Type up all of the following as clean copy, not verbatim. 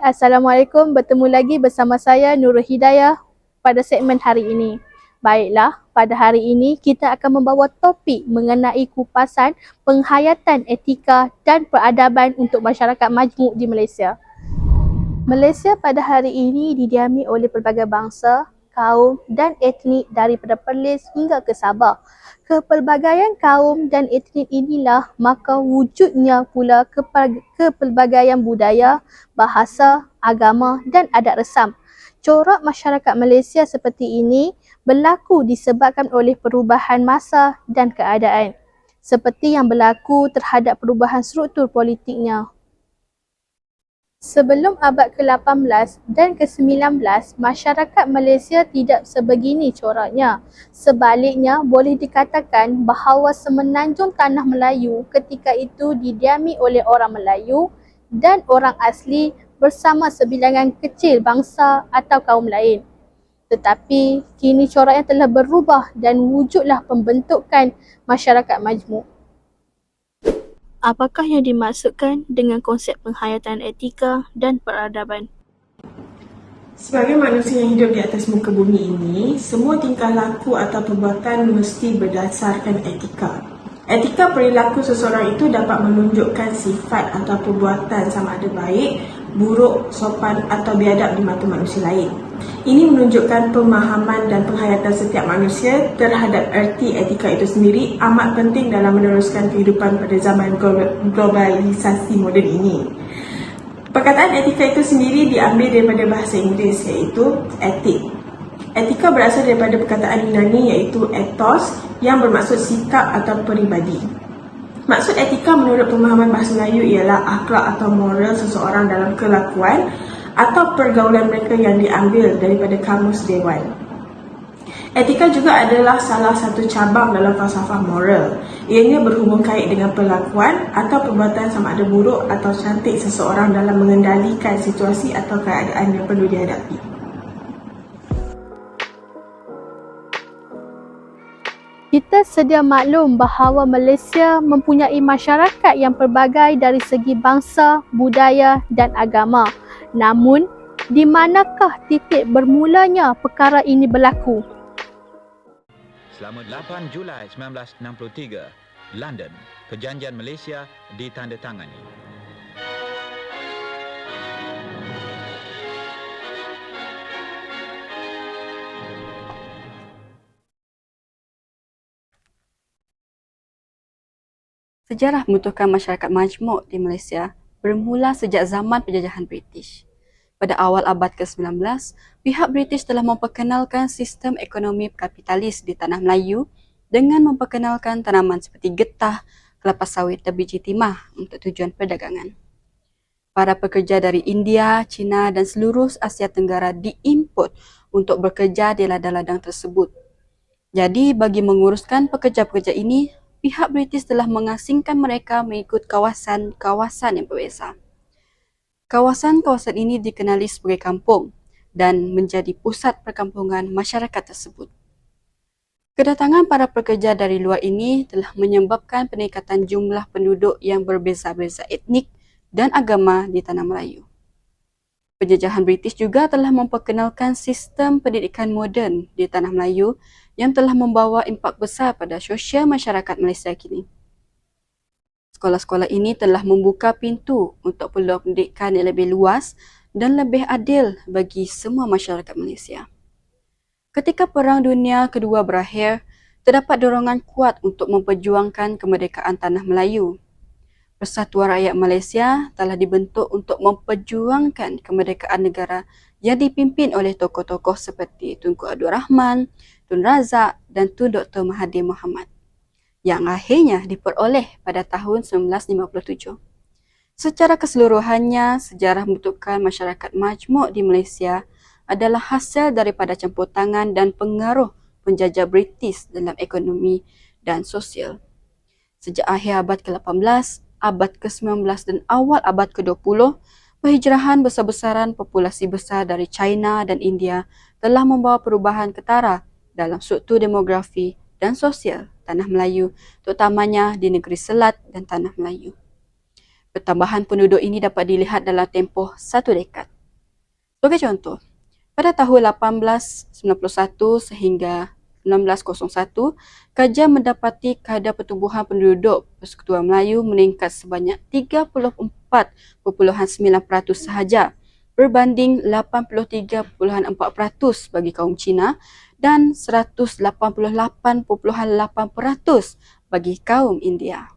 Assalamualaikum, bertemu lagi bersama saya Nurul Hidayah pada segmen hari ini. Baiklah, pada hari ini kita akan membawa topik mengenai kupasan penghayatan etika dan peradaban untuk masyarakat majmuk di Malaysia. Malaysia pada hari ini didiami oleh pelbagai bangsa, kaum dan etnik daripada Perlis hingga ke Sabah. Kepelbagaian kaum dan etnik inilah maka wujudnya pula kepelbagaian budaya, bahasa, agama dan adat resam. Corak masyarakat Malaysia seperti ini berlaku disebabkan oleh perubahan masa dan keadaan, seperti yang berlaku terhadap perubahan struktur politiknya. Sebelum abad ke-18 dan ke-19, masyarakat Malaysia tidak sebegini coraknya. Sebaliknya, boleh dikatakan bahawa semenanjung tanah Melayu ketika itu didiami oleh orang Melayu dan orang asli bersama sebilangan kecil bangsa atau kaum lain. Tetapi, kini coraknya telah berubah dan wujudlah pembentukan masyarakat majmuk. Apakah yang dimaksudkan dengan konsep penghayatan etika dan peradaban? Sebagai manusia yang hidup di atas muka bumi ini, semua tingkah laku atau perbuatan mesti berdasarkan etika. Etika perilaku seseorang itu dapat menunjukkan sifat atau perbuatan sama ada baik, buruk, sopan atau biadab di mata manusia lain. Ini menunjukkan pemahaman dan penghayatan setiap manusia terhadap erti etika itu sendiri amat penting dalam meneruskan kehidupan pada zaman globalisasi moden ini. Perkataan etika itu sendiri diambil daripada bahasa Inggeris iaitu etik. Etika berasal daripada perkataan Yunani iaitu ethos yang bermaksud sikap atau peribadi. Maksud etika menurut pemahaman bahasa Melayu ialah akhlak atau moral seseorang dalam kelakuan atau pergaulan mereka yang diambil daripada kamus dewan. Etika juga adalah salah satu cabang dalam falsafah moral. Ianya berhubung kait dengan perlakuan atau perbuatan sama ada buruk atau cantik seseorang dalam mengendalikan situasi atau keadaan yang perlu dihadapi. Kita sedia maklum bahawa Malaysia mempunyai masyarakat yang pelbagai dari segi bangsa, budaya dan agama. Namun, di manakah titik bermulanya perkara ini berlaku? Selama 8 Julai 1963, London, Perjanjian Malaysia ditandatangani. Sejarah pembentukan masyarakat majmuk di Malaysia bermula sejak zaman penjajahan British. Pada awal abad ke-19, pihak British telah memperkenalkan sistem ekonomi kapitalis di tanah Melayu dengan memperkenalkan tanaman seperti getah, kelapa sawit dan biji timah untuk tujuan perdagangan. Para pekerja dari India, China dan seluruh Asia Tenggara diimport untuk bekerja di ladang-ladang tersebut. Jadi, bagi menguruskan pekerja-pekerja ini, pihak British telah mengasingkan mereka mengikut kawasan-kawasan yang berbeza. Kawasan-kawasan ini dikenali sebagai kampung dan menjadi pusat perkampungan masyarakat tersebut. Kedatangan para pekerja dari luar ini telah menyebabkan peningkatan jumlah penduduk yang berbeza-beza etnik dan agama di tanah Melayu. Penjajahan British juga telah memperkenalkan sistem pendidikan moden di tanah Melayu yang telah membawa impak besar pada sosial masyarakat Malaysia kini. Sekolah-sekolah ini telah membuka pintu untuk peluang pendidikan yang lebih luas dan lebih adil bagi semua masyarakat Malaysia. Ketika Perang Dunia Kedua berakhir, terdapat dorongan kuat untuk memperjuangkan kemerdekaan tanah Melayu. Persatuan Rakyat Malaysia telah dibentuk untuk memperjuangkan kemerdekaan negara yang dipimpin oleh tokoh-tokoh seperti Tunku Abdul Rahman, Tun Razak dan Tun Dr. Mahathir Mohamad yang akhirnya diperoleh pada tahun 1957. Secara keseluruhannya, sejarah pembentukan masyarakat majmuk di Malaysia adalah hasil daripada campur tangan dan pengaruh penjajah British dalam ekonomi dan sosial. Sejak akhir abad ke-18, abad ke-19 dan awal abad ke-20, perhijrahan besar-besaran populasi besar dari China dan India telah membawa perubahan ketara dalam struktur demografi dan sosial tanah Melayu, terutamanya di negeri Selat dan tanah Melayu. Pertambahan penduduk ini dapat dilihat dalam tempoh 1 dekad. Sebagai contoh, pada tahun 1891 sehingga 1901, kajian mendapati kadar pertumbuhan penduduk Persekutuan Melayu meningkat sebanyak 34.9% sahaja berbanding 83.4% bagi kaum Cina dan 188.8% bagi kaum India.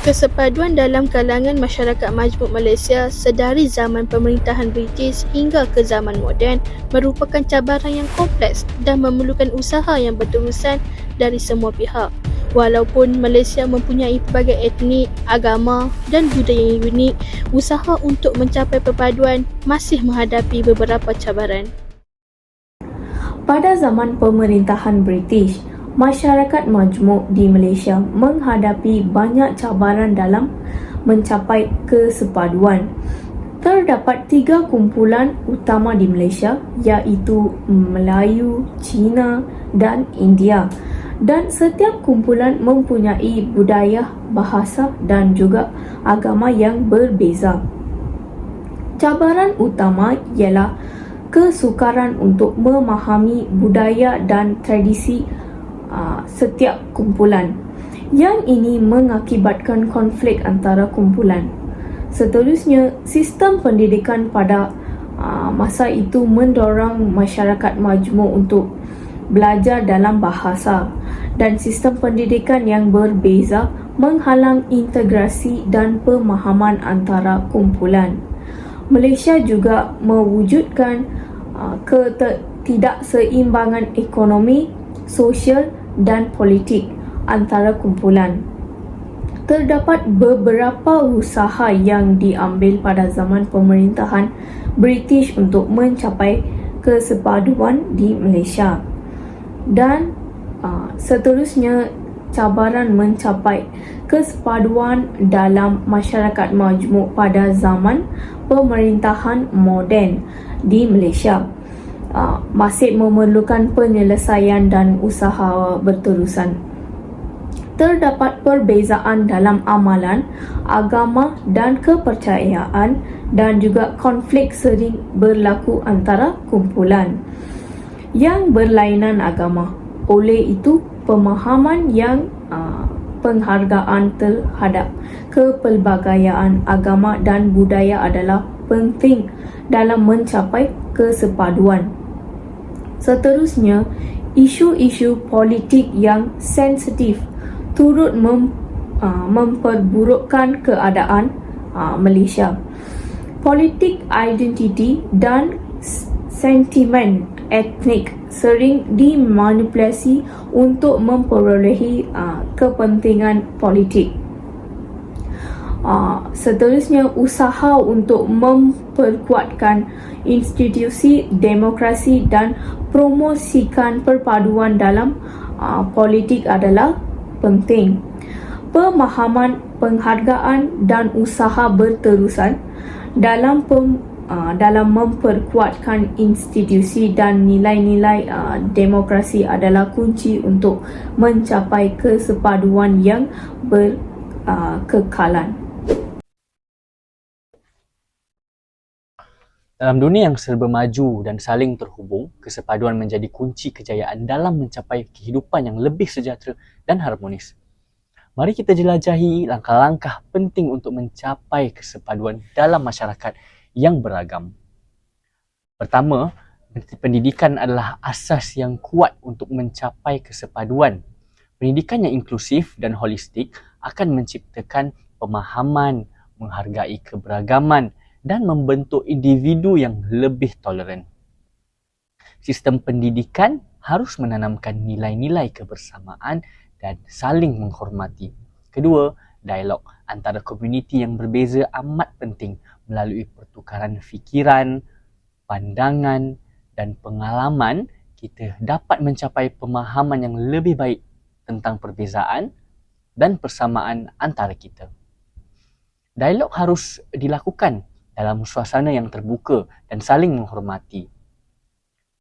Kesepaduan dalam kalangan masyarakat majmuk Malaysia sedari zaman pemerintahan British hingga ke zaman moden merupakan cabaran yang kompleks dan memerlukan usaha yang berterusan dari semua pihak. Walaupun Malaysia mempunyai pelbagai etnik, agama dan budaya yang unik, usaha untuk mencapai perpaduan masih menghadapi beberapa cabaran. Pada zaman pemerintahan British, masyarakat majmuk di Malaysia menghadapi banyak cabaran dalam mencapai kesepaduan. Terdapat 3 kumpulan utama di Malaysia, iaitu Melayu, Cina dan India. Dan setiap kumpulan mempunyai budaya, bahasa dan juga agama yang berbeza. Cabaran utama ialah kesukaran untuk memahami budaya dan tradisi setiap kumpulan. Yang ini mengakibatkan konflik antara kumpulan. Seterusnya, sistem pendidikan pada masa itu mendorong masyarakat majmuk untuk belajar dalam bahasa, dan sistem pendidikan yang berbeza menghalang integrasi dan pemahaman antara kumpulan. Malaysia juga mewujudkan ketidakseimbangan ekonomi, sosial dan politik antara kumpulan. Terdapat beberapa usaha yang diambil pada zaman pemerintahan British untuk mencapai kesepaduan di Malaysia. Dan seterusnya, cabaran mencapai kesepaduan dalam masyarakat majmuk pada zaman pemerintahan moden di Malaysia masih memerlukan penyelesaian dan usaha berterusan. Terdapat perbezaan dalam amalan, agama dan kepercayaan, dan juga konflik sering berlaku antara kumpulan yang berlainan agama. Oleh itu, pemahaman yang penghargaan terhadap kepelbagaian agama dan budaya adalah penting dalam mencapai kesepaduan. Seterusnya, isu-isu politik yang sensitif turut memperburukkan keadaan Malaysia. Politik identiti dan sentimen etnik sering dimanipulasi untuk memperolehi kepentingan politik. Seterusnya, usaha untuk memperkuatkan institusi demokrasi dan promosikan perpaduan dalam politik adalah penting. Pemahaman, penghargaan dan usaha berterusan dalam memperkuatkan institusi dan nilai-nilai demokrasi adalah kunci untuk mencapai kesepaduan yang berkekalan. Dalam dunia yang serba maju dan saling terhubung, kesepaduan menjadi kunci kejayaan dalam mencapai kehidupan yang lebih sejahtera dan harmonis. Mari kita jelajahi langkah-langkah penting untuk mencapai kesepaduan dalam masyarakat yang beragam. Pertama, pendidikan adalah asas yang kuat untuk mencapai kesepaduan. Pendidikan yang inklusif dan holistik akan menciptakan pemahaman, menghargai keberagaman dan membentuk individu yang lebih toleran. Sistem pendidikan harus menanamkan nilai-nilai kebersamaan dan saling menghormati. Kedua, dialog antara komuniti yang berbeza amat penting melalui pertukaran fikiran, pandangan dan pengalaman. Kita dapat mencapai pemahaman yang lebih baik tentang perbezaan dan persamaan antara kita. Dialog harus dilakukan dalam suasana yang terbuka dan saling menghormati.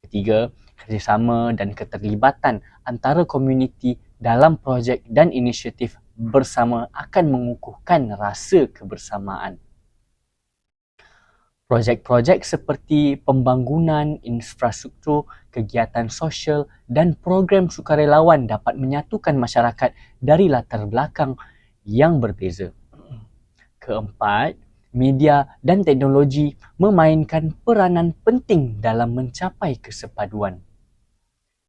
Ketiga, kerjasama dan keterlibatan antara komuniti dalam projek dan inisiatif bersama akan mengukuhkan rasa kebersamaan. Projek-projek seperti pembangunan infrastruktur, kegiatan sosial dan program sukarelawan dapat menyatukan masyarakat dari latar belakang yang berbeza. Keempat, media dan teknologi memainkan peranan penting dalam mencapai kesepaduan.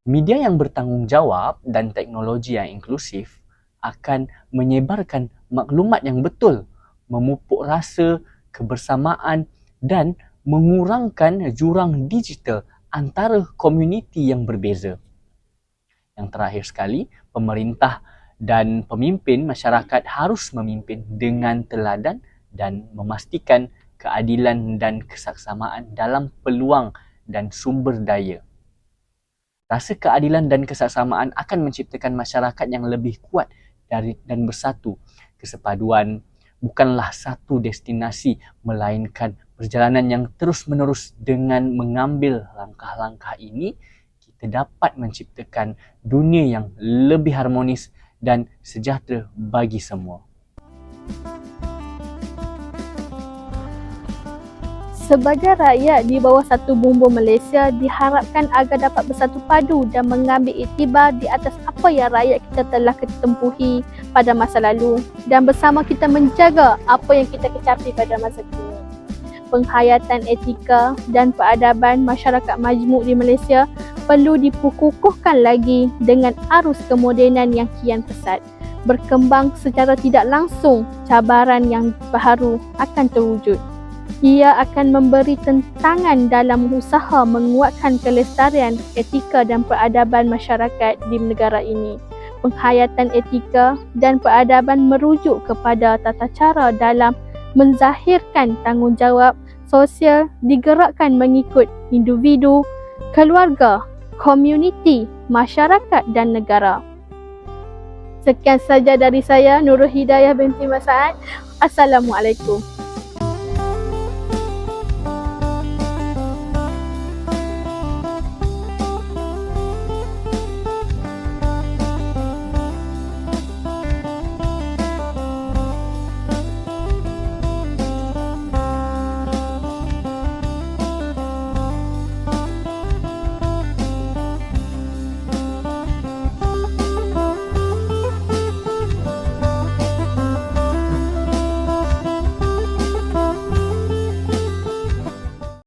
Media yang bertanggungjawab dan teknologi yang inklusif akan menyebarkan maklumat yang betul, memupuk rasa kebersamaan dan mengurangkan jurang digital antara komuniti yang berbeza. Yang terakhir sekali, pemerintah dan pemimpin masyarakat harus memimpin dengan teladan dan memastikan keadilan dan kesaksamaan dalam peluang dan sumber daya. Rasa keadilan dan kesaksamaan akan menciptakan masyarakat yang lebih kuat dan bersatu. Kesepaduan bukanlah satu destinasi, melainkan perjalanan yang terus-menerus. Dengan mengambil langkah-langkah ini, kita dapat menciptakan dunia yang lebih harmonis dan sejahtera bagi semua. Sebagai rakyat di bawah satu bumbung Malaysia, diharapkan agar dapat bersatu padu dan mengambil iktibar di atas apa yang rakyat kita telah ketempuhi pada masa lalu dan bersama kita menjaga apa yang kita kecapi pada masa kini. Penghayatan etika dan peradaban masyarakat majmuk di Malaysia perlu dipukukuhkan lagi dengan arus kemodenan yang kian pesat. Berkembang secara tidak langsung, cabaran yang baru akan terwujud. Ia akan memberi tentangan dalam usaha menguatkan kelestarian etika dan peradaban masyarakat di negara ini. Penghayatan etika dan peradaban merujuk kepada tata cara dalam menzahirkan tanggungjawab sosial digerakkan mengikut individu, keluarga, komuniti, masyarakat dan negara. Sekian saja dari saya, Nurul Hidayah binti Mas'ad. Assalamualaikum.